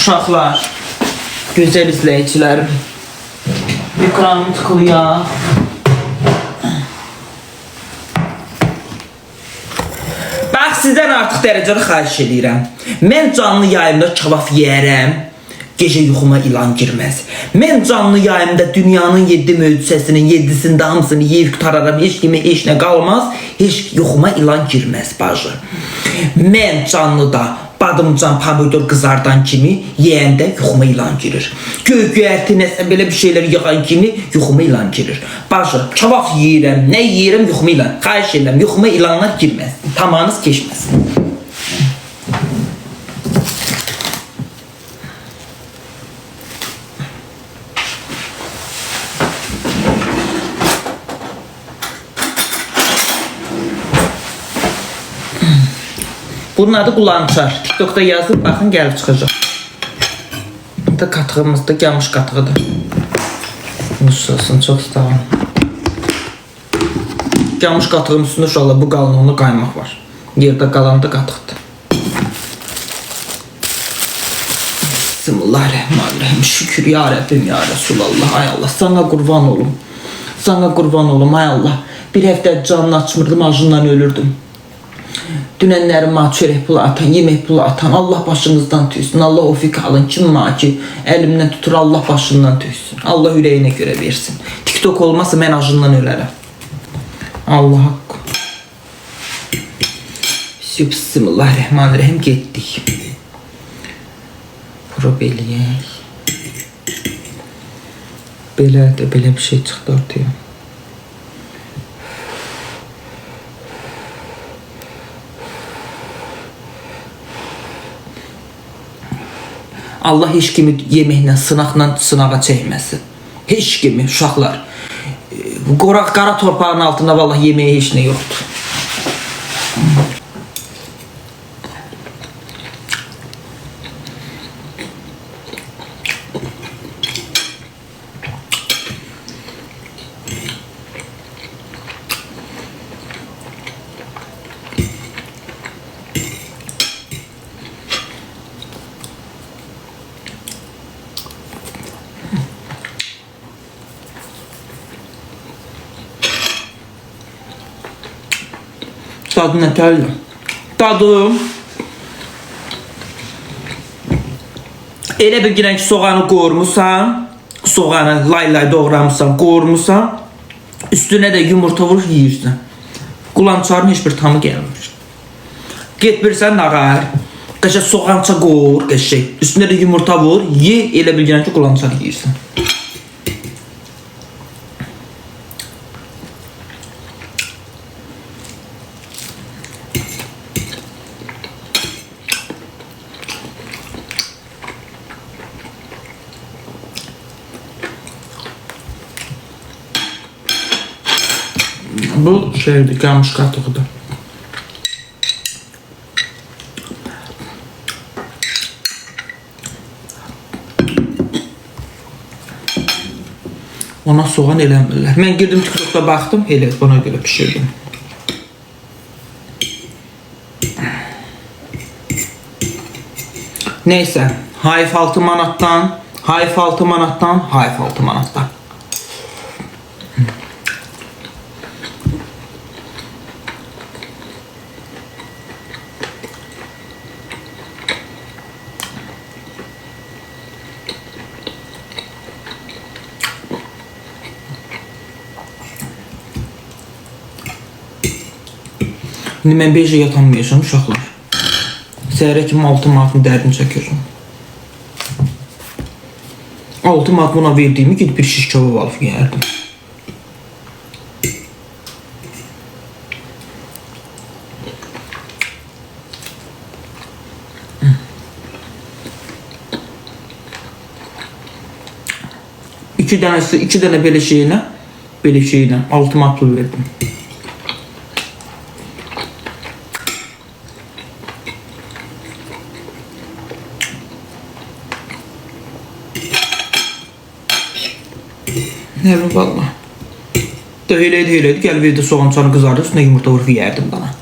Uşaqlar, gözəl izləyicilərim, ekranım tıxılıyor. Bax, sizdən artıq dərəcəli xahiş edirəm. Mən canlı yayımda kebab yeyərəm, gecə yuxuma ilan girməz. Mən canlı yayımda dünyanın 7 möcüzəsinin 7'sində hamısını yeyib qutararam, heç kimi heç nə qalmaz, heç yuxuma ilan girməz bacı. Mən canlıda badımcan pomidor qızardan kimi yeyəndə yuxuma ilan girir. Göy-göyərti nəsə belə bir şeylər yığan kimi yuxuma ilan girir. Bacı, kebab yeyirəm, nə yeyirəm yuxuma ilan. Xahiş edirəm, yuxuma ilanlar girməz. Tamamınız keçməsin. Bunun adı qulançar. TikTok'da yazıb, baxın, gəlib çıxacaq. Bu da qatığımızda, gəlmiş qatığıdır. Nusasın, çox sağ olun. Gəlmiş qatığın üstündə uşaqlar bu qalınlığında qaymaq var. Yerdə qalan da qatıqdır. Bismillahirrahmanirrahim. Şükür ya Rəbbim, ya Resulallah. Ay Allah, sana qurban olum. Sana qurban olum, ay Allah. Bir həftə canını açmırdım, acından ölürdüm. Dünənlərim çörək pulu atan, yemək pulu atan, Allah başınızdan tüysün. Allah o fikir alın, kim ki əlimdən tutur, Allah başından tüysün. Allah ürəyinə görə versin. TikTok olmasa mən acından ölərəm. Allah haqqı. Bismillahirrahmanirrahim, getdik. Prop eləyək. Belə bir şey çıxdı ortaya. Allah heç kimi yeməklə, sınaqla sınağa çəkməsin. Heç kimi, uşaqlar. Qara torpağın altında vallahi yeməyə heç nə yoxdur. Tadı nətərli? Tadı elə bir girən ki, soğanı qoğurmusan, soğanı lay doğramısan, qoğurmusan, üstünə də yumurta vurub yiyirsən. Qulançarın heç bir tamı gəlmir. Get birsən nağar, qəşək soğança qoğur, qəşək, üstünə də yumurta vur, ye, elə bir girən ki, qulançar yiyirsən. Bu şeydir, gəlmiş qatığıdır. Ona soğan eləmirlər. Mən girdim TikTok'da baxdım, elə buna görə pişirdim. Neysə, hayf 6 manatdan, hayf 6 manatdan, hayf 6 manatdan. Şimdi mən 5 il yatanmayacağım uşaqlar. Səhərə kimi 6 manatın dərdini çəkiyorum. 6 manat buna verdiğimi gidip bir şiş kebab alıp yerdim. İki tane belə şeylə 6 manat pul verdim. Ne bileyim valla. Öyleydi. Gel bir de soğan çanı kızardı. Üstüne yumurta vurup yerdim bana.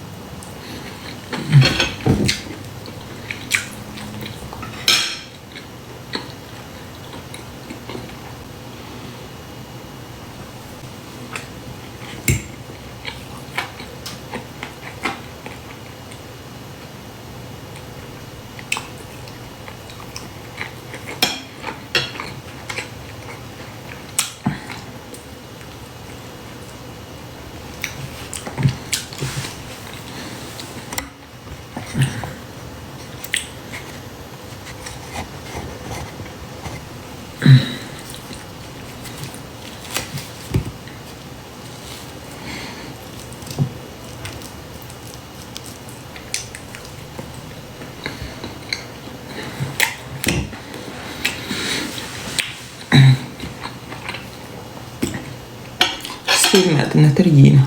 sevmədim, nətər yiyeyim.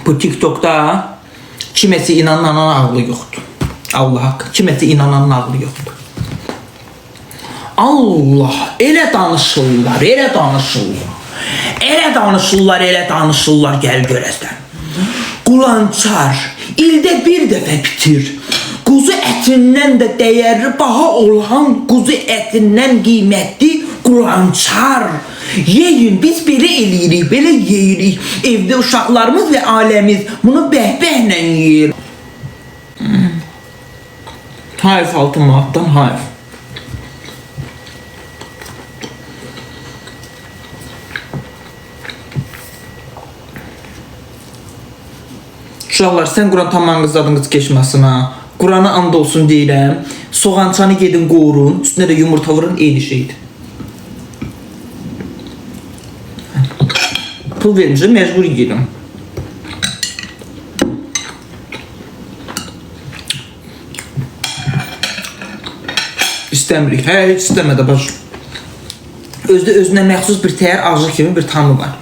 Bu TikTok'da kiməsi inananın ağlı yoxdur. Allah haqqı, kiməsi inananın ağlı yoxdur. Allah, elə danışırlar, elə danışırlar. Elə danışırlar, elə danışırlar, gəl görəsən. Qulançar ildə bir dəfə bitir. Quzu ətindən də dəyərli, baha olan quzu ətindən qiymətli qulançar. Yeyin, biz belə eləyirik, belə yeyirik. Evdə uşaqlarımız və aləmiz bunu bəhbəhlə yeyir. Hayf 6 manatdan hayf. Uşaqlar, sən Quran tamam qızadınız keçməsin ha. Qurana and olsun deyirəm. Soğançanı gedin qoğurun, üstünə də yumurta vurun, eyni şeydir. Pul vermişəm, məcbur yiyirəm. İstəmirik, heç istəmədə baş. Özdə özünə məxsus bir təyər ağzı kimi bir tamı var.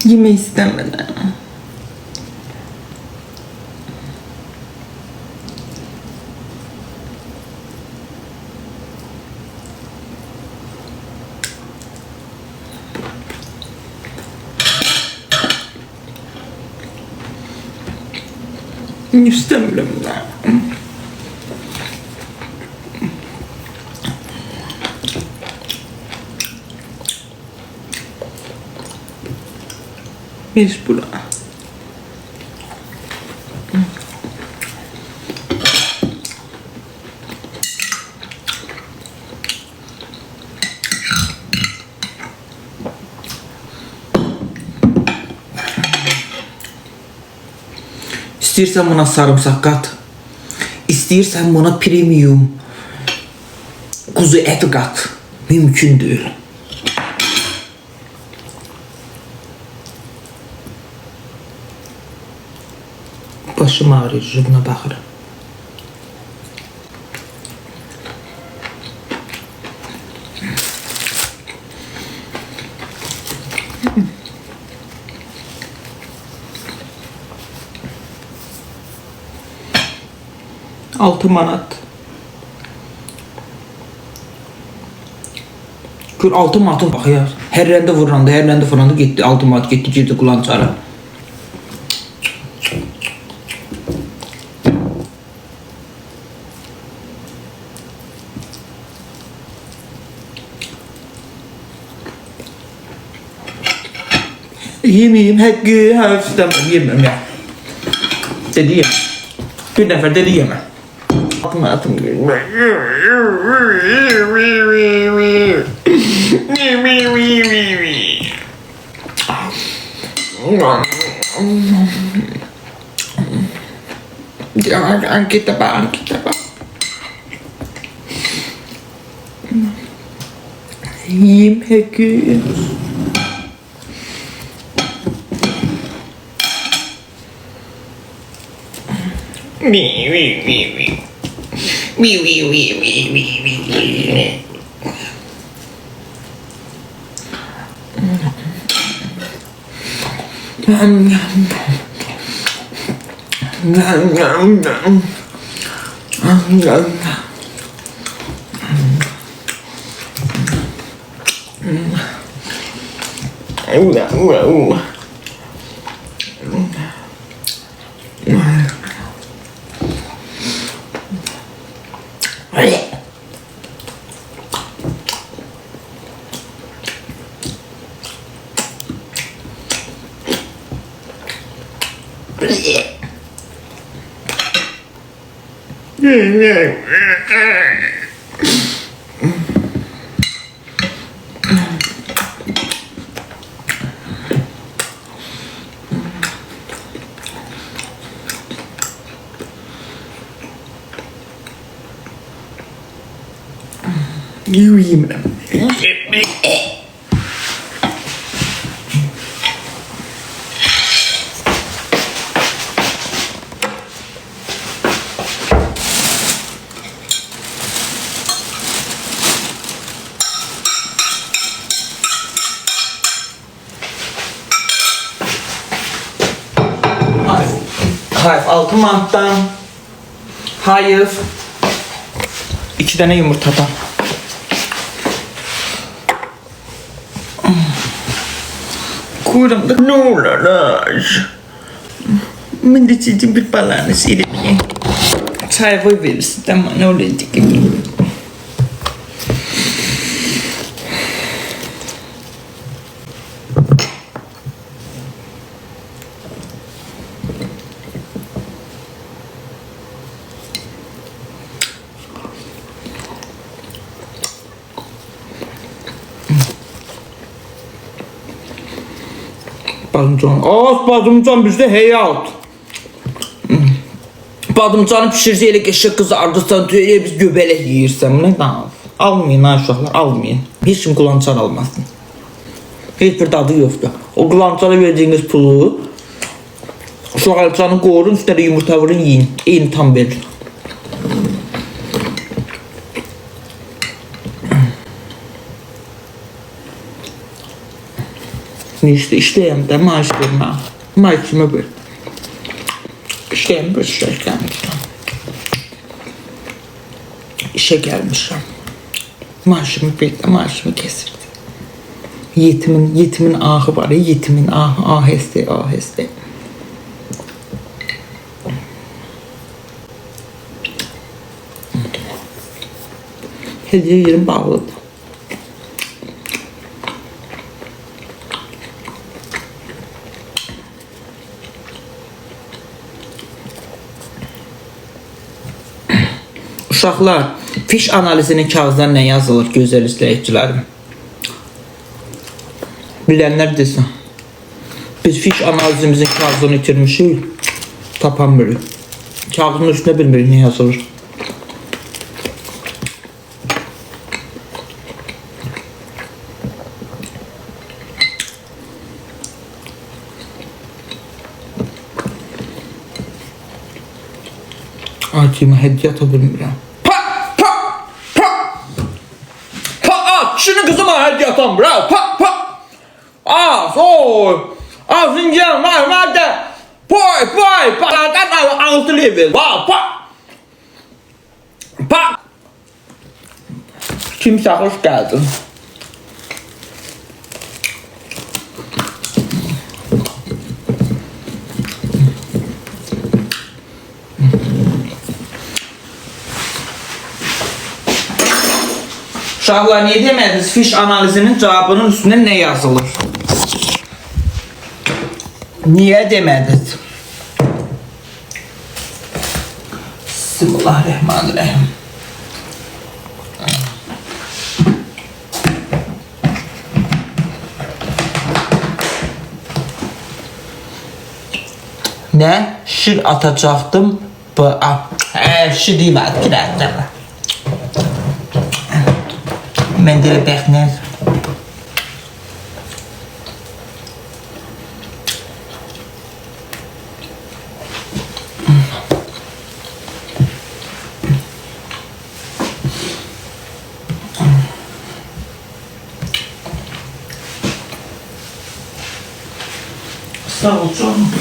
Yemək istəmədən. İstəmirəm də. Mecbur. İstəyirsən buna sarımsaq qat. İstəyirsən buna premium kuzu eti qat. Mümkün deyil. Başım ağrıyır, buna baxırım. Altı manat. Gör 6 manatın bax ya. Hərləndə vuranda getdi 6 manat getdi girdi qulançara. Yemeyeyim, hakkı hafiften yemem ya. Dedi yemem. Bir nefer dedi yemem. Atım Angkit apa? Yiyeyim hakkı. Yemirəm. Hayır, 6 manatdan. Hayır. 2 tane yumurtadan. Koyuram da ne olar? Ben de sizin bir balanı seyredeyim. Çay koy verirsin ama ne olacak ki? Badımcan. Badımcan bizde həyat. Badımcanı pişirsə elə qəşəng qızardırsan, elə biz göbələk yeyirsən. Nə danır? Almayın ha uşaqlar, almayın. Heç kim qulançar almasın. Heç bir dadı yoxdur. O qulançara verdiğiniz pulu uşaqlarcanı qoyurun, üstədə yumurta vurun, yiyin. Eyni tam verir. İşte işləyəm də, maaş vermə. Maaşımı ver. İşləyəm, bir işə gəlmişəm. İşə gəlmişəm. Maaşımı ver də, maaşımı kesirdi. Yetimin ahı var ya, yetimin ahı, aheste, aheste. Hediye yerim bağlıdır. Uşaqlar, fiş analizinin kağızdan nə yazılır, gözəl izləyicilərim? Bilənlər desin. Biz fiş analizimizin kağızını itirmişik, tapamırıq. Kağızın üstünə bilmirik nə yazılır. Acıma hediye ata bilmirəm. Şunu kızıma hediye atam, bravo, Zincan, madde, paradan 6 level, Kimse hoş geldin. Uşaqlar, niyə demədiniz fiş analizinin cavabının üstündə nə yazılır? Niyə demədiniz? Bismillahirrahmanirrahim. Nə? Şir atacaqdım. Şir demədim, girəcəm. Mən də bəxnər. Sağ ol canım.